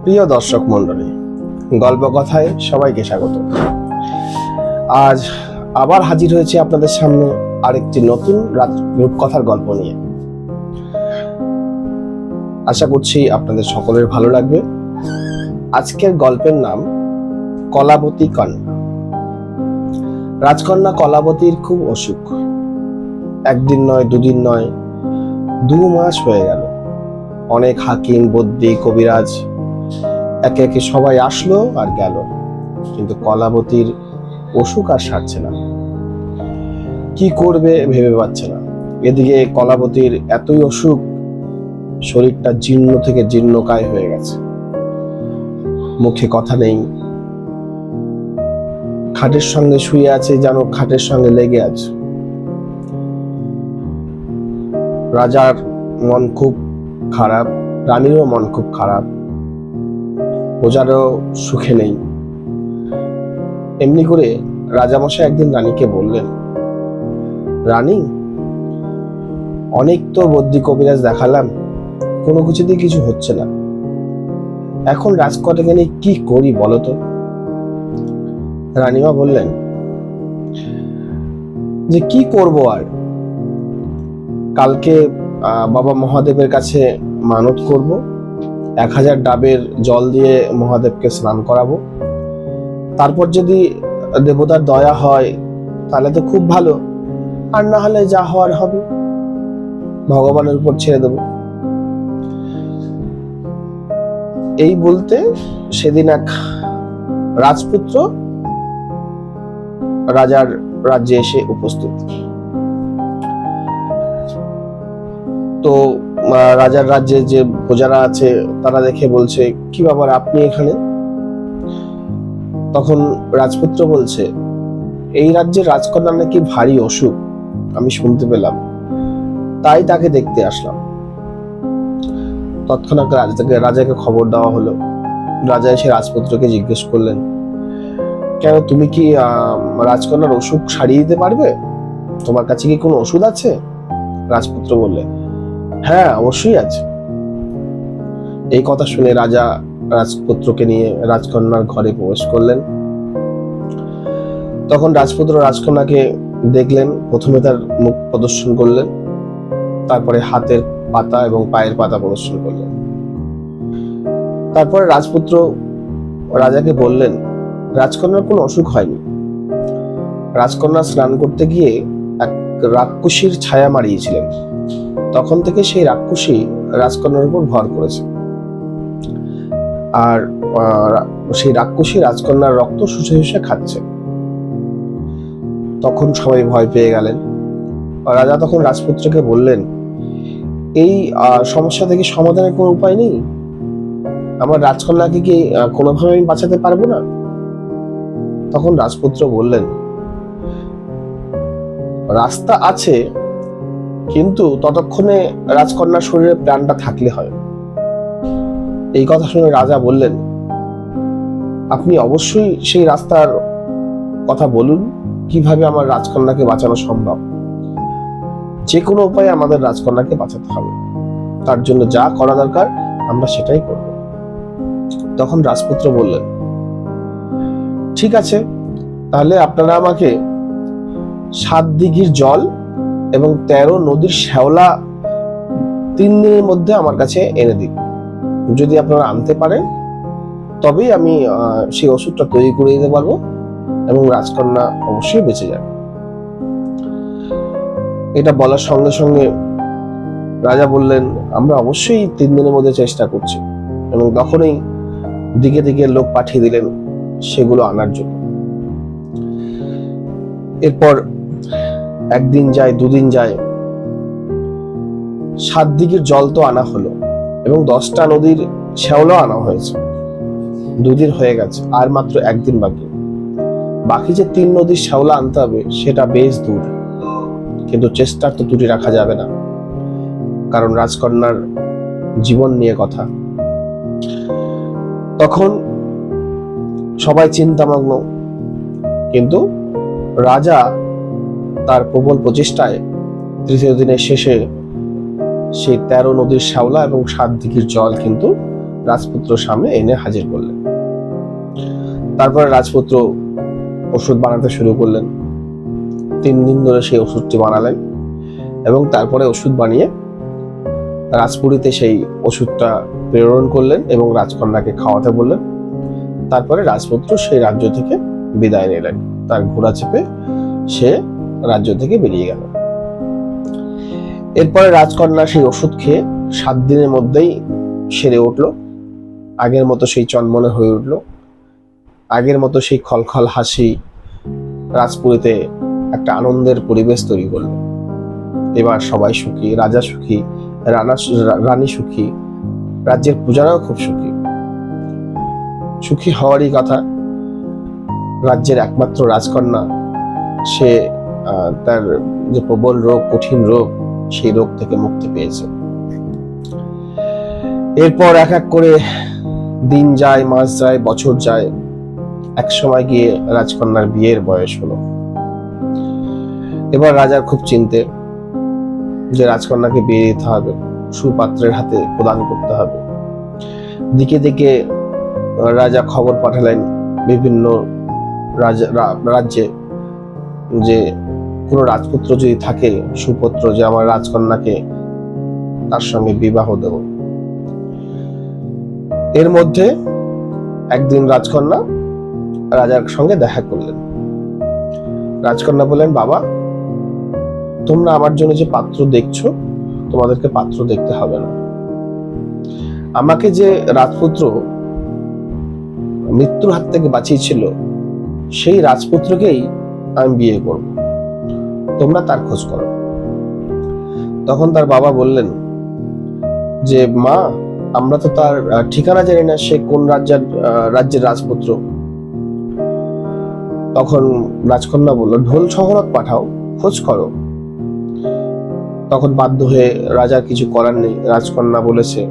প্রিয় দর্শক মণ্ডলী, গল্প কথায় সবাইকে স্বাগত। আজ আবার হাজির হয়েছে আপনাদের সামনে আরেকটি নতুন রূপকথার গল্প নিয়ে। আশা করছি আপনাদের সকলের ভালো লাগবে। আজকের গল্পের নাম কলাবতী কন্যা। রাজকন্যা কলাবতীর খুব অসুখ। একদিন নয়, দুদিন নয়, 2 মাস হয়ে গেল। অনেক হাকিম, বদ্যি, কবিরাজ একে একে সবাই আসলো আর গেল, কিন্তু কলাবতীর অসুখ আর সারছে না। কি করবে ভেবে পাচ্ছে না। এদিকে কলাবতীর এতই অসুখ, শরীরটা জীর্ণ থেকে জীর্ণকায় হয়ে গেছে। মুখে কথা নেই, খাটের সঙ্গে শুয়ে আছে যেন খাটের সঙ্গে লেগে আছে। রাজার মন খুব খারাপ, রানীরও মন খুব খারাপ, প্রজারও সুখে নেই। এমনি করে রাজামশাই একদিন রানীকে বললেন, রানী, অনেক তো বদ্যি কবিরাজ দেখালাম, কোনো কিছুতেই কিছু হচ্ছে না। এখন রাজকন্যাকে নিয়ে কি করি বলো তো? রানীমা বললেন যে কি করব আর, কালকে বাবা মহাদেবের কাছে মানত করব, 1000 ডাবের জল দিয়ে মহাদেবকে স্নান করাবো। তারপর যদি দেবতার দয়া হয় তাহলে তো খুব ভালো, আর না হলে যা হওয়ার হবে, ভগবানের উপর ছেড়ে দেব। এই বলতে সেদিন এক রাজপুত্র রাজার রাজ্যে এসে উপস্থিত। তো রাজার রাজ্যে যে প্রজারা আছে তারা দেখে বলছে, কি ব্যাপার আপনি এখানে? তখন রাজপুত্র বলছে, এই রাজ্যের রাজকন্যা নাকি ভারী অসুখ, আমি শুনতে পেলাম, তাই তাকে দেখতে আসলাম। তৎক্ষণাৎ রাজাকে খবর দেওয়া হলো। রাজা এসে রাজপুত্রকে জিজ্ঞেস করলেন, কেন তুমি কি রাজকন্যার অসুখ সারিয়ে দিতে পারবে? তোমার কাছে কি কোনো ওষুধ আছে? রাজপুত্র বললে, হ্যাঁ অবশ্যই আছে। এই কথা শুনে রাজা রাজপুত্রকে নিয়ে রাজকন্যার ঘরে প্রবেশ করলেন। তখন রাজপুত্র রাজকন্যাকে দেখলেন, প্রথমে তার মুখ প্রদর্শন করলেন, তারপরে হাতের পাতা এবং পায়ের পাতা প্রদর্শন করলেন। তারপরে রাজপুত্র রাজাকে বললেন, রাজকন্যার কোনো অসুখ হয়নি। রাজকন্যা স্নান করতে গিয়ে এক রাক্ষসীর ছায়া মারিয়েছিলেন, তখন থেকে সেই রাক্ষসী রাজকন্যার উপর ভর করেছে, আর সেই রাক্ষসী রাজকন্যার রক্ত শুষে শুষে খাচ্ছে। তখন সবাই ভয় পেয়ে গেলেন। রাজা তখন রাজপুত্রকে বললেন, এই সমস্যা থেকে সমাধানের কোনো উপায় নেই? আমার রাজকন্যাকে কি কোনোভাবে আমি বাঁচাতে পারবো না? তখন রাজপুত্র বললেন, রাস্তা আছে, কিন্তু ততক্ষণে রাজকন্যার শরীরে প্রাণটা থাকলে হয়। এই কথা শুনে রাজা বললেন, আপনি অবশ্যই সেই রাস্তার কথা বলুন, কিভাবে আমার রাজকন্যাকে বাঁচানো সম্ভব। যে কোনো উপায়ে আমাদের রাজকন্যাকে বাঁচাতে হবে, তার জন্য যা করা দরকার আমরা সেটাই করব। তখন রাজপুত্র বললেন, ঠিক আছে, তাহলে আপনারা আমাকে 7 দিঘির জল এবং 13 নদীর শ্যাওলা 3 দিনের মধ্যে আমার কাছে এনে দিন। যদি আপনারা আনতে পারেন তবেই আমি সেই ওষুধটা তৈরি করে দিতে পারবো এবং রাজকন্যা অবশ্যই বেঁচে যাবে। এটা বলার সঙ্গে সঙ্গে রাজা বললেন, আমরা অবশ্যই 3 দিনের মধ্যে চেষ্টা করছি, এবং তখনই দিকে দিকে লোক পাঠিয়ে দিলেন সেগুলো আনার জন্য। এরপর একদিন যায়, 2 দিন যায়, 7 দিঘির জল তো আনা হলো এবং 10টা নদীর শ্যাওলা আনা হয়েছে। 2 দিন হয়ে গেছে, আর মাত্র 1 দিন বাকি। বাকি যে 3 নদীর শ্যাওলা আনতে হবে সেটা বেশ দূর, কিন্তু চেষ্টার তো ত্রুটি রাখা যাবে না, কারণ রাজকন্যার জীবন নিয়ে কথা। তখন সবাই চিন্তামগ্ন, কিন্তু রাজা তার প্রবল প্রচেষ্টায় 3য় দিনের শেষে সেই 13 নদীর শ্যাওলা এবং 7 দিঘির জল কিন্তু রাজপুত্র সামনে এনে হাজির করলেন। তারপরে রাজপুত্র ওষুধ বানাতে শুরু করলেন। 3 দিন ধরে সেই ওষুধটি বানালেন এবং তারপরে ওষুধ বানিয়ে রাজপুরীতে সেই ওষুধটা প্রেরণ করলেন এবং রাজকন্যাকে খাওয়াতে বললেন। তারপরে রাজপুত্র সেই রাজ্য থেকে বিদায় নিলেন। তার ঘোড়া চেপে সে রাজ্য থেকে বেরিয়ে গেল। এরপরে রাজকন্যা সেই ওষুধ খেয়ে 7 দিনের মধ্যেই সেরে উঠলো। আগের মতো সেই চনমনে হয়ে উঠলো। আগের মতো সেই খলখল হাসি রাজপুরীতে একটা আনন্দের পরিবেশ তৈরি করলো। এবার সবাই সুখী, রাজা সুখী, রানী সুখী, রাজ্যের প্রজারাও খুব সুখী। সুখী হওয়ারই কথা। রাজ্যের একমাত্র রাজকন্যা, সে তার যে প্রবল রোগ, কঠিন রোগ, সেই রোগ থেকে মুক্তি পেয়েছে। এরপর এক এক করে দিন যায়, মাস যায়, বছর যায়। এক সময় গিয়ে রাজকন্যার বিয়ের বয়স হলো। এবার রাজার খুব চিন্তে যে রাজকন্যাকে বিয়ে দিতে হবে, সুপাত্রের হাতে প্রদান করতে হবে। দিকে দিকে রাজা খবর পাঠালেন বিভিন্ন রাজ্যে যে কোনো রাজপুত্র যদি থাকে, সুপুত্র, যে আমার রাজকন্যাকে তার সঙ্গে বিবাহ দেব। এর মধ্যে একদিন রাজকন্যা রাজার সঙ্গে দেখা করলেন। রাজকন্যা বললেন, বাবা, তোমরা আমার জন্য যে পাত্র দেখছো, তোমাদেরকে পাত্র দেখতে হবে না। আমাকে যে রাজপুত্র মৃত্যুর হাত থেকে বাঁচিয়েছিল, সেই রাজপুত্রকেই আমি বিয়ে করব, তোমরা তার খোঁজ করো। তখন তার বাবা বললেন যে, মা, আমরা তো তার ঠিকানা জানি না, সে কোন রাজ্যের রাজপুত্র। তখন রাজকন্যা বলল, ঢোল শহরত পাঠাও, খোঁজ করো। তখন বাধ্য হয়ে রাজার কিছু করার নেই, রাজকন্যা বলেছে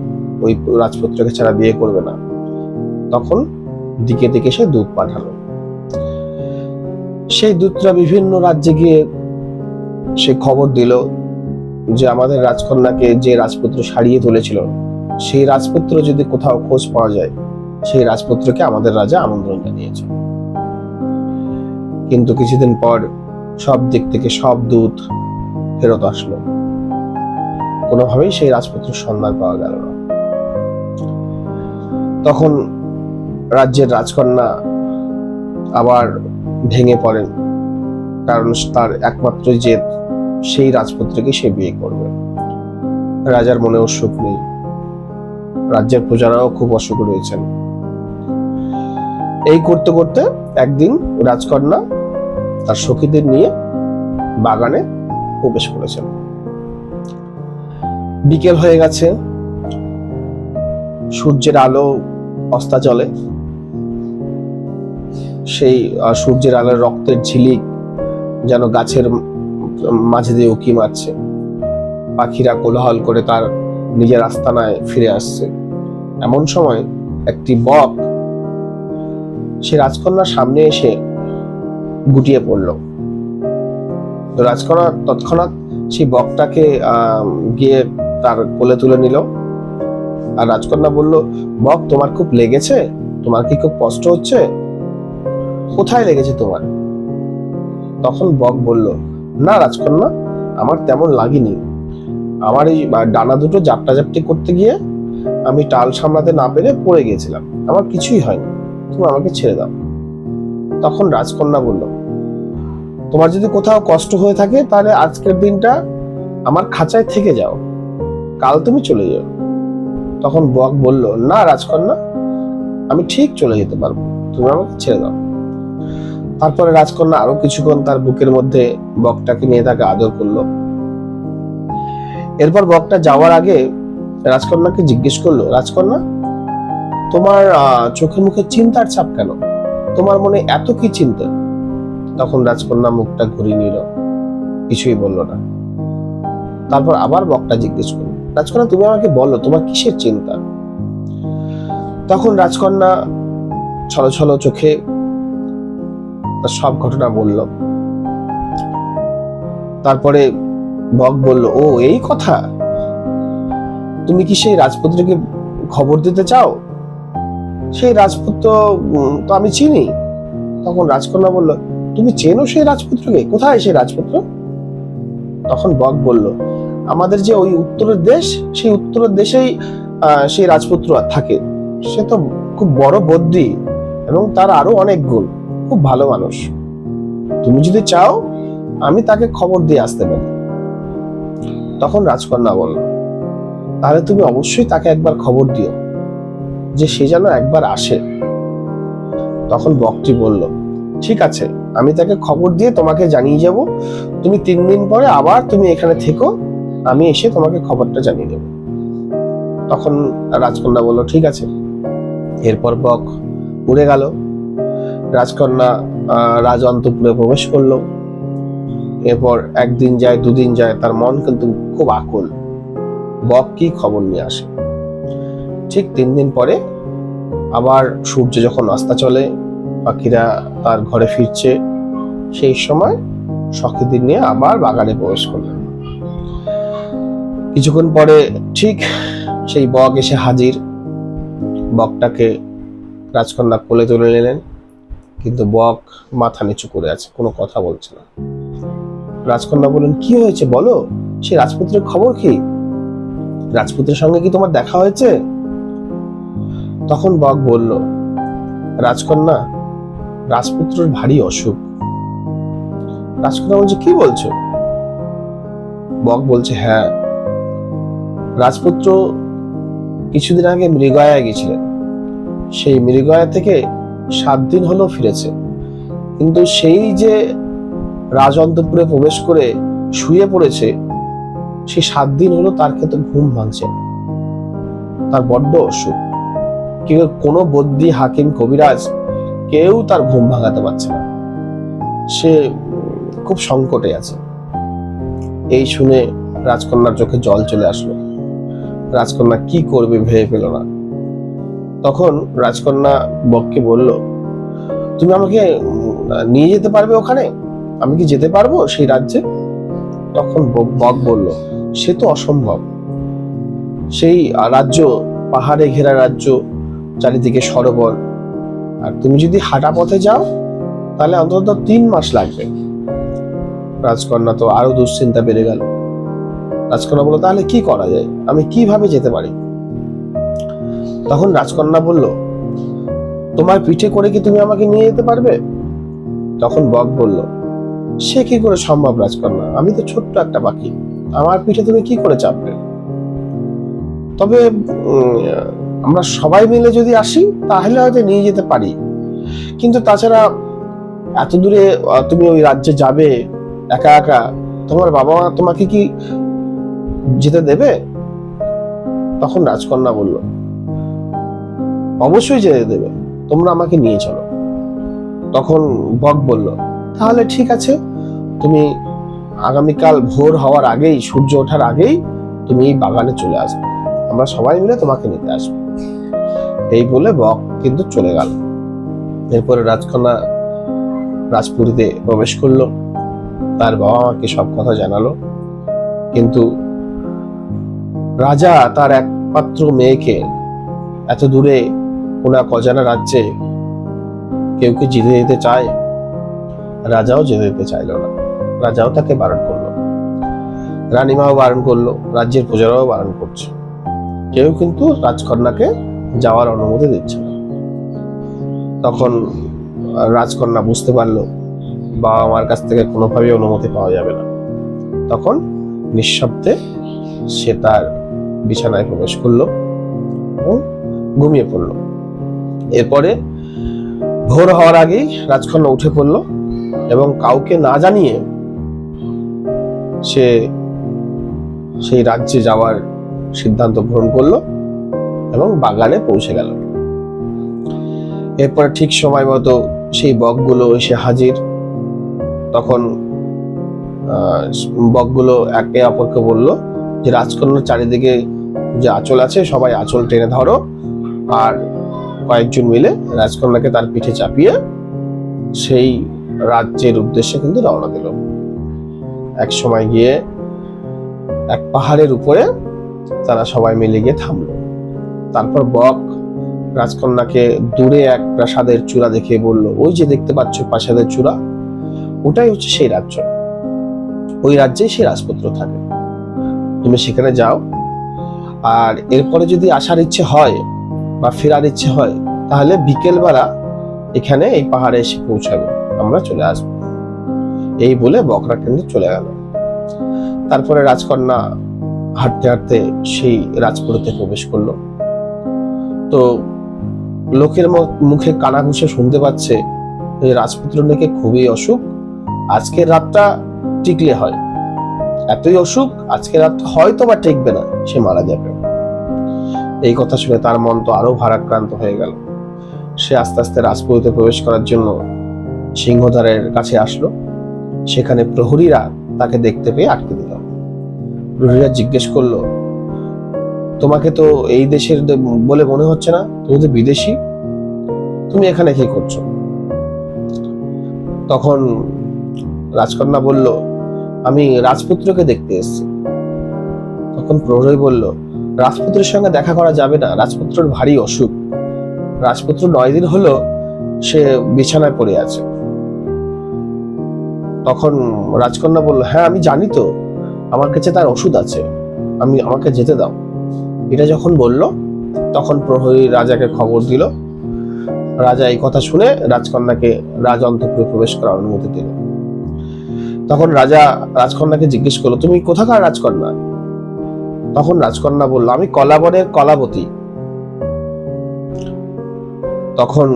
ওই রাজপুত্রকে ছাড়া বিয়ে করবে না। তখন দিকে দিকে সে দূত পাঠালো। সেই দূতরা বিভিন্ন রাজ্যে গিয়ে সে খবর দিল যে আমাদের রাজকন্যাকে যে রাজপুত্র সারিয়ে তুলেছিল, সেই রাজপুত্র যদি কোথাও খোঁজ পাওয়া যায়, সেই রাজপুত্রকে আমাদের রাজা আমন্ত্রণ জানিয়েছে। কিন্তু কিছুদিন পর সব দিক থেকে সব দূত ফেরত আসলো, কোনোভাবেই সেই রাজপুত্রের সন্ধান পাওয়া গেল না। তখন রাজ্যের রাজকন্যা আবার ভেঙে পড়েন, কারণ তার একমাত্র জেদ সেই রাজপুত্রকে সে বিয়ে করবে। রাজার মনেও সুখ নেই, রাজ্যের প্রজারাও খুব অসুখে রয়েছেন। এই করতে করতে একদিন রাজকন্যা তার সখীদের নিয়ে বাগানে প্রবেশ করেছেন। বিকেল হয়ে গেছে, সূর্যের আলো অস্তাচলে, সেই সূর্যের আলোর রক্তের ঝিলিক যেন গাছের মাঝে দিয়ে উঁকি মারছে। পাখিরা কোলাহল করে তার নিজের আস্তানায় ফিরে আসছে। এমন সময় একটি বক সে রাজকন্যার সামনে এসে গুটিয়ে পড়ল। রাজকন্যা তৎক্ষণাৎ সেই বকটাকে গিয়ে তার কোলে তুলে নিল। আর রাজকন্যা বলল, বক, তোমার খুব লেগেছে? তোমার কি খুব কষ্ট হচ্ছে? কোথায় লেগেছে তোমার? তখন বক বলল, না রাজকন্যা, আমার তেমন লাগেনি। আমার এই ডানা দুটো জাপটাজাপটি করতে গিয়ে আমি টাল সামলাতে না পেরে পড়ে গিয়েছিলাম, আমার কিছুই হয়নি, তুমি আমাকে ছেড়ে দাও। তখন রাজকন্যা বলল, তোমার যদি কোথাও কষ্ট হয়ে থাকে তাহলে আজকের দিনটা আমার খাঁচায় থেকে যাও, কাল তুমি চলে যাও। তখন বক বলল, না রাজকন্যা, আমি ঠিক চলে যেতে পারবো, তুমি আমাকে ছেড়ে দাও। তারপরে রাজকন্যা আরো কিছুক্ষণ তার বুকের মধ্যে বকটাকে নিয়ে তাকে আদর করলো। এরপর বকটা যাওয়ার আগে রাজকন্যাকে জিজ্ঞেস করলো, রাজকন্যা, তোমার চোখে মুখে চিন্তার ছাপ কেন? তোমার মনে এত কি চিন্তা? তখন রাজকন্যা মুখটা ঘুরিয়ে নিল, কিছুই বলল না। তারপর আবার বকটা জিজ্ঞেস করলো, রাজকন্যা, তুমি আমাকে বলো, তোমার কিসের চিন্তা? তখন রাজকন্যা ছলো ছলো চোখে তার সব ঘটনা বলল। তারপরে বক বলল, ও এই কথা, তুমি কি সেই রাজপুত্রকে খবর দিতে চাও সেই রাজপুত্র তো আমি চিনি। তখন রাজকন্যা বলল, তুমি চেনো সেই রাজপুত্রকে? কোথায় সেই রাজপুত্র? তখন বক বলল, আমাদের যে ওই উত্তরের দেশ, সেই উত্তরের দেশেই সেই রাজপুত্র থাকে। সে তো খুব বড় বদ্যি এবং তার আরো অনেক গুণ, খুব ভালো মানুষ। তুমি যদি চাও আমি তাকে খবর দিয়ে আসতে পারি। তখন রাজকন্যা বলল, তাহলে তুমি অবশ্যই তাকে একবার খবর দিও যে সে যেন একবার আসে। তখন বকটি বলল, ঠিক আছে, আমি তাকে খবর দিয়ে তোমাকে জানিয়ে যাব। তুমি 3 দিন পরে আবার তুমি এখানে থেকো, আমি এসে তোমাকে খবরটা জানিয়ে দেব। তখন রাজকন্যা বলল, ঠিক আছে। এরপর বক উড়ে গেল। রাজকন্যা রাজ অন্তঃপুরে প্রবেশ করলো। এরপর 1 দিন যায়, 2 দিন যায়, তার মন কিন্তু খুব আকুল, বক কি খবর নিয়ে আসে। ঠিক 3 দিন পরে আবার সূর্য যখন অস্তাচলে, পাখিরা তার ঘরে ফিরছে, সেই সময় সখীদের নিয়ে আবার বাগানে প্রবেশ করলেন। কিছুক্ষণ পরে ঠিক সেই বক এসে হাজির। বকটাকে রাজকন্যা কোলে তুলে নিলেন, কিন্তু বক মাথা নিচু করে আছে, কোনো কথা বলছে না। রাজকন্যা বললেন, কি হয়েছে বলো, সেই রাজপুত্রের খবর কি? রাজপুত্রের সঙ্গে কি তোমার দেখা হয়েছে? তখন বক বলল, রাজকন্যা, রাজপুত্রের ভারী অসুখ। রাজকন্যা বলছে, কি বলছো? বক বলছে, হ্যাঁ, রাজপুত্র কিছুদিন আগে মৃগয়ায় গেছিলেন। সেই মৃগয়া থেকে 7 দিন হলো ফিরেছে, কিন্তু সেই যে রাজ অন্তঃপুরে প্রবেশ করে শুয়ে পড়েছে, সেই 7 দিন হলো তার কিন্তু ঘুম ভাঙছে। তার বড্ড অসুখ। কেউ, কোনো বদ্যি, হাকিম, কবিরাজ কেউ তার ঘুম ভাঙাতে পারছে না। সে খুব সংকটে আছে। এই শুনে রাজকন্যার চোখে জল চলে আসলো। রাজকন্যা কি করবে ভেবে পেল না। তখন রাজকন্যা বককে বলল, তুমি আমাকে নিয়ে যেতে পারবে ওখানে? আমি কি যেতে পারবো সেই রাজ্যে? তখন বক বলল, সে তো অসম্ভব। সেই রাজ্য পাহাড়ে ঘেরা রাজ্য, চারিদিকে সরোবর, আর তুমি যদি হাঁটা পথে যাও তাহলে অন্তত 3 মাস লাগবে। রাজকন্যা তো আরো দুশ্চিন্তা বেড়ে গেল। রাজকন্যা বলল, তাহলে কি করা যায়, আমি কিভাবে যেতে পারি? তখন রাজকন্যা বলল, তোমার পিঠে করে কি তুমি আমাকে নিয়ে যেতে পারবে? তখন বক বলল, সে কি করে সম্ভব রাজকন্যা, আমি তো ছোট্ট একটা পাখি, আমার পিঠে তুমি কি করে চাপবে? তবে আমরা সবাই মিলে যদি আসি তাহলে হয়তো নিয়ে যেতে পারি, কিন্তু তাছাড়া এত দূরে তুমি ওই রাজ্যে যাবে একা একা, তোমার বাবা মা তোমাকে কি যেতে দেবে? তখন রাজকন্যা বলল, অবশ্যই যেতে দেবে, তোমরা আমাকে নিয়ে চলো। তখন বক বলল, তাহলে ঠিক আছে, তুমি আগামীকাল ভোর হওয়ার আগেই, সূর্য ওঠার আগেই তুমি এই বাগানে চলে আসবে, আমরা সবাই মিলে তোমাকে নিতে আসবো। এই বলে বক কিন্তু চলে গেল। এরপরে রাজকন্যা রাজপুরীতে প্রবেশ করলো, তার বাবা মাকে সব কথা জানালো। কিন্তু রাজা তার একমাত্র মেয়েকে এত দূরে কোন অজানা রাজ্যে কেউ কি যেতে দিতে চায়? রাজাও যেতে দিতে চাইলো না। রাজাও তাকে বারণ করলো, রানীমাও বারণ করলো, রাজ্যের প্রজারাও বারণ করছে, কেউ কিন্তু রাজকন্যাকে যাওয়ার অনুমতি দিচ্ছে না। তখন রাজকন্যা বুঝতে পারলো বাবা মার কাছ থেকে কোনোভাবেই অনুমতি পাওয়া যাবে না। তখন নিঃশব্দে সে তার বিছানায় প্রবেশ করলো এবং ঘুমিয়ে পড়লো। এরপরে ভোর হওয়ার আগেই রাজকন্যা উঠে পড়লো এবং কাউকে না জানিয়ে সে সেই রাজ্যে যাওয়ার সিদ্ধান্ত গ্রহণ করলো এবং বাগানে পৌঁছে গেল। এরপর ঠিক সময় মতো সেই বকগুলো এসে হাজির। তখন বকগুলো একে অপরকে বলল যে রাজকন্যার চারিদিকে যে আঁচল আছে সবাই আঁচল টেনে ধরো, আর কয়েকজন মিলে রাজকন্যাকে তার পিঠে চাপিয়ে সেই রাজ্যের উদ্দেশ্যে কিন্তু রওনা দিল। এক সময় গিয়ে এক পাহাড়ের উপরে তারা সবাই মিলে গিয়ে থামলো। তারপর বক রাজকন্যাকে দূরে এক প্রাসাদের চূড়া দেখে বলল, ওই যে দেখতে পাচ্ছ প্রাসাদের চূড়া, ওটাই হচ্ছে সেই রাজ্য, ওই রাজ্যেই সেই রাজপুত্র থাকে, তুমি সেখানে যাও, আর এরপরে যদি আসার ইচ্ছে হয় বা ফেরার ইচ্ছে হয় তাহলে বিকেলবেলা এখানে এই পাহাড়ে এসে পৌঁছাবে, আমরা চলে আসবো। এই বলে বকরা কিন্তু চলে গেল। তারপরে রাজকন্যা হাঁটতে হাঁটতে সেই রাজপুরীতে প্রবেশ করলো। তো লোকের মুখে কানাঘুষে শুনতে পাচ্ছে যে রাজপুত্র নাকি খুবই অসুখ, আজকের রাতটা টিকলে হয়, এতই অসুখ আজকের রাত হয়তো বা টিকবে না, সে মারা যাবে। এই কথা শুনে তার মন তো আরো ভারাক্রান্ত হয়ে গেল। সে আস্তে আস্তে রাজপুরীতে প্রবেশ করার জন্য সিংহদ্বারের কাছে আসলো। সেখানে প্রহরীরা তাকে দেখতে পেয়ে আটকে দিল। প্রহরীরা জিজ্ঞেস করলো, তোমাকে তো এই দেশের বলে মনে হচ্ছে না, তুমি তো বিদেশি, তুমি এখানে কি করছো? তখন রাজকন্যা বলল, আমি রাজপুত্রকে দেখতে এসেছি। তখন প্রহরী বলল, রাজপুত্রের সঙ্গে দেখা করা যাবে না, রাজপুত্রের ভারী অসুখ, রাজপুত্র 9 দিন হলো সে বিছানায় পড়ে আছে। তখন রাজকন্যা বলল, হ্যাঁ আমি জানি তো, আমার কাছে তার ওষুধ আছে, আমাকে যেতে দাও। এটা যখন বলল তখন প্রহরী রাজাকে খবর দিল। রাজা এই কথা শুনে রাজকন্যাকে রাজ অন্তঃপুরে প্রবেশ করার অনুমতি দিল। তখন রাজা রাজকন্যাকে জিজ্ঞেস করলো, তুমি কোথাকার রাজকন্যা? তখন রাজকন্যা বলল, আমি কলাবনের কলাবতী। তখন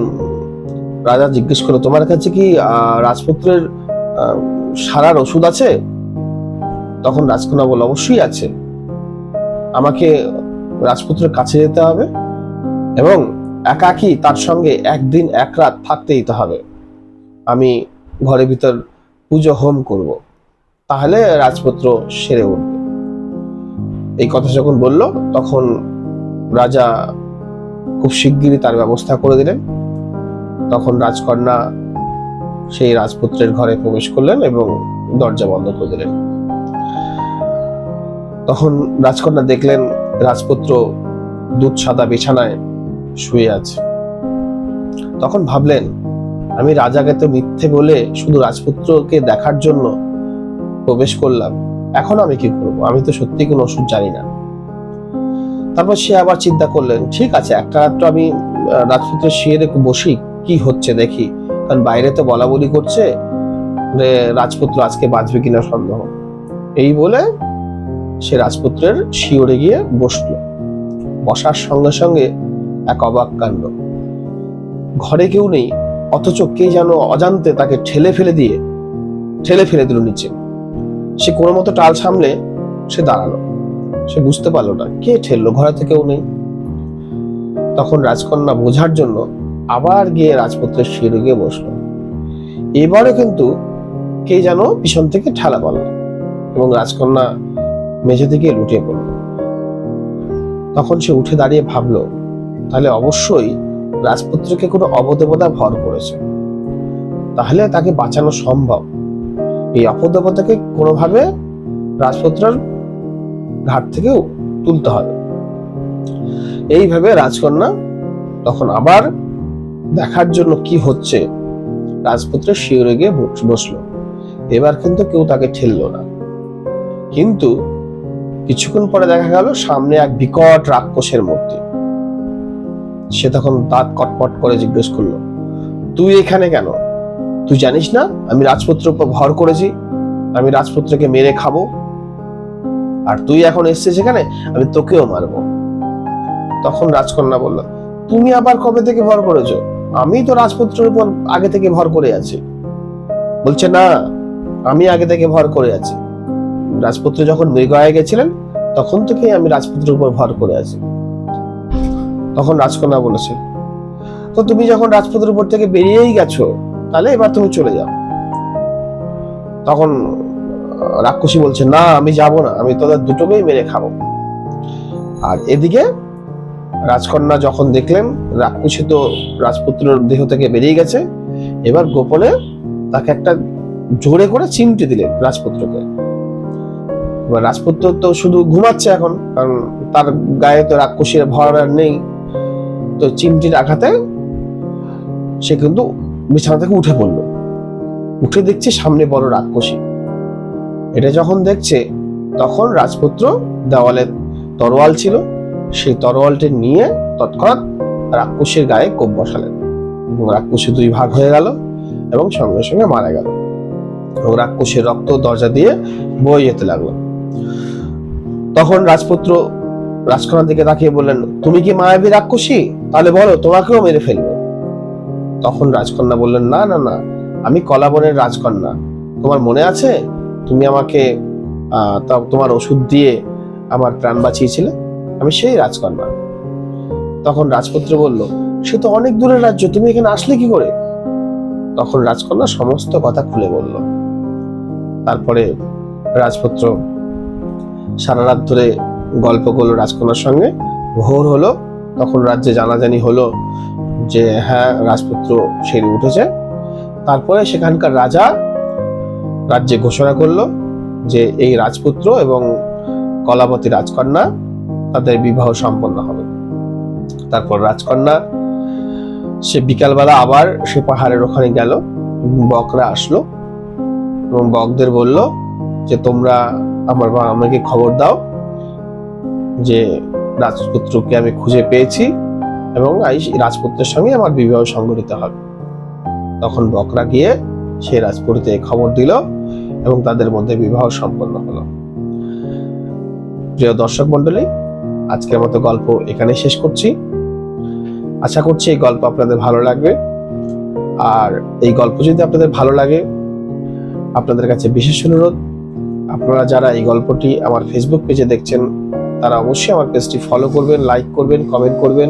রাজা জিজ্ঞেস করলো, তোমার কাছে কি রাজপুত্রের সারার ওষুধ আছে? তখন রাজকন্যা বলল, অবশ্যই আছে, আমাকে রাজপুত্রের কাছে যেতে হবে এবং একাকী তার সঙ্গে 1 দিন 1 রাত থাকতে দিতে হবে, আমি ঘরের ভিতর পুজো হোম করব, তাহলে রাজপুত্র সেরে উঠবে। এই কথা যখন বলল তখন রাজা খুব শিগগিরই তার ব্যবস্থা করে দিলেন। তখন রাজকন্যা সেই রাজপুত্রের ঘরে প্রবেশ করলেন এবং দরজা বন্ধ করে দিলেন। তখন রাজকন্যা দেখলেন রাজপুত্র দুধ সাদা বিছানায় শুয়ে আছে। তখন ভাবলেন, আমি রাজাকে তো মিথ্যে বলে শুধু রাজপুত্রকে দেখার জন্য প্রবেশ করলাম, এখন আমি কি করব? আমি তো সত্যি কোনো ওষুধ জানি না। তারপর সে আবার চিন্তা করলেন, ঠিক আছে, একটা রাত তো আমি রাজপুত্রের শুয়ে দেখে বসি, কি হচ্ছে দেখি, কারণ বাইরে তো বলা বলি করছে রাজপুত্র আজকে বাঁচবে কিনা সন্দেহ। এই বলে সে রাজপুত্রের শিয়রে গিয়ে বসলো। বসার সঙ্গে সঙ্গে এক অবাক কাণ্ড, ঘরে কেউ নেই, অথচ কে যেন অজান্তে তাকে ঠেলে ফেলে দিল নিচে। সে কোনো মতো টাল সামলে সে দাঁড়ালো, সে বুঝতে পারলো না কে ঠেললো, ঘরে থেকে কেউ নেই। তখন রাজকন্যা বোঝার জন্য আবার গিয়ে রাজপুত্রের শিয়রে গিয়ে বসলো। এবারে কিন্তু কে যেন পিছন থেকে ঠেলা পড়ল এবং রাজকন্যা মেঝে থেকে লুটিয়ে পড়ল। তখন সে উঠে দাঁড়িয়ে ভাবলো, তাহলে অবশ্যই রাজপুত্রকে কোনো অবদেবতা ভর করেছে, তাহলে তাকে বাঁচানো সম্ভব, এই অপদেবতাকে কোনোভাবে রাজপুত্রের ঘাট থেকে তুলতে হবে। এইভাবে রাজকন্যা তখন আবার দেখার জন্য কি হচ্ছে রাজপুত্রের শিয়রে গিয়ে বসলো। এবার কিন্তু কেউ তাকে ঠেললো না, কিন্তু কিছুক্ষণ পরে দেখা গেল সামনে এক বিকট রাক্ষসের মূর্তি। সে তখন দাঁত কটপট করে জিজ্ঞেস করলো, তুই এখানে কেন? তুই জানিস না আমি রাজপুত্রের উপর ভর করেছি, আমি রাজপুত্রকে মেরে খাবো, আর তুই এখন এসছিস এখানে, আমি তোকেও মারবো। তখন রাজকন্যা বলল, তুমি আবার কবে থেকে ভর করেছো? আমি তো রাজপুত্রের উপর আগে থেকে ভর করে আছি। বলছে, না, আমি আগে থেকে ভর করে আছি, রাজপুত্র যখন মৃগয়ায় গেছিলেন তখন থেকে আমি রাজপুত্রের উপর ভর করে আছি। তখন রাজকন্যা বলেছে, তো তুমি যখন রাজপুত্রের উপর থেকে বেরিয়েই গেছো, তাহলে এবার তুমি চলে যাও। তখন রাক্ষসী বলছে, না, আমি যাব না, আমি তোদের দুটোকেই মেরে খাবো। আর এদিকে রাজকন্যা যখন দেখলেন রাক্ষসী তো রাজপুত্রের দেহ থেকে বেরিয়ে গেছে, এবার গোপনে তাকে একটা জোরে করে চিমটি দিলেন রাজপুত্রকে। এবার রাজপুত্র তো শুধু ঘুমাচ্ছে এখন, কারণ তার গায়ে তো রাক্ষসীর ভর আর নেই। তো চিমটির আঘাতে সে কিন্তু বিছানা থেকে উঠে পড়লো। উঠে দেখছে সামনে বড় রাক্ষসী। এটা যখন দেখছে তখন রাজপুত্র দেওয়ালে তরোয়াল ছিল, সেই তরোয়ালটি নিয়ে তৎক্ষণাৎ রাক্ষসীর গায়ে কোপ বসালেন। রাক্ষসী দুই ভাগ হয়ে গেল এবং সঙ্গে সঙ্গে মারা গেল এবং রাক্ষসীর রক্ত দরজা দিয়ে বয়ে যেতে লাগলো। তখন রাজপুত্র রাজকন্যার দিকে তাকিয়ে বললেন, তুমি কি মায়াবী রাক্ষসী? তাহলে বলো, তোমাকেও মেরে ফেলবো। তখন রাজকন্যা বললেন, না না না, আমি কলাবনের রাজকন্যা। তোমার মনে আছে তুমি আমাকে তোমার ওষুধ দিয়ে আমার প্রাণ বাঁচিয়েছিলে? আমি সেই রাজকন্যা। তখন রাজপুত্র বলল, সে তো অনেক দূরের রাজ্য, তুমি এখানে আসলে কি করে? তখন রাজকন্যা সমস্ত কথা খুলে বলল। তারপরে রাজপুত্র সারা রাত ধরে গল্প করলো রাজকন্যার সঙ্গে। ভোর হলো, তখন রাজ্যে জানাজানি হলো যে হ্যাঁ, রাজপুত্র সেরে উঠেছে। তারপরে সেখানকার রাজা রাজ্যে ঘোষণা করলো যে এই রাজপুত্র এবং কলাবতী রাজকন্যা তাদের বিবাহ সম্পন্ন হবে। তারপর রাজকন্যা সে বিকালবেলা আবার সে পাহাড়ের ওখানে গেল। বকরা আসলো এবং বকদের বলল যে তোমরা আমাকে খবর দাও যে রাজপুত্রকে আমি খুঁজে পেয়েছি এবং এই রাজপুত্রের সঙ্গে আমার বিবাহ সংঘটিত হবে। তখন বকরা গিয়ে সেই রাজপুরীতে খবর দিল এবং তাদের মধ্যে বিবাহ সম্পন্ন হলো। প্রিয় দর্শক মন্ডলী, আজকের মতো গল্প এখানে শেষ করছি। আশা করছি এই গল্প আপনাদের ভালো লাগবে। আর এই গল্প যদি আপনাদের ভালো লাগে, আপনাদের কাছে বিশেষ অনুরোধ, আপনারা যারা এই গল্পটি আমার ফেসবুক পেজে দেখছেন তারা অবশ্যই আমার পেজটি ফলো করবেন, লাইক করবেন, কমেন্ট করবেন,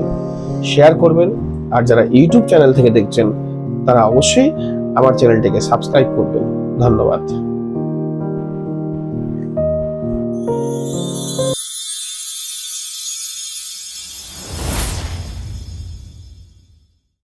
শেয়ার করবেন। আর যারা ইউটিউব চ্যানেল থেকে দেখছেন তারা অবশ্যই আমার চ্যানেলটিকে সাবস্ক্রাইব করবেন। ধন্যবাদ।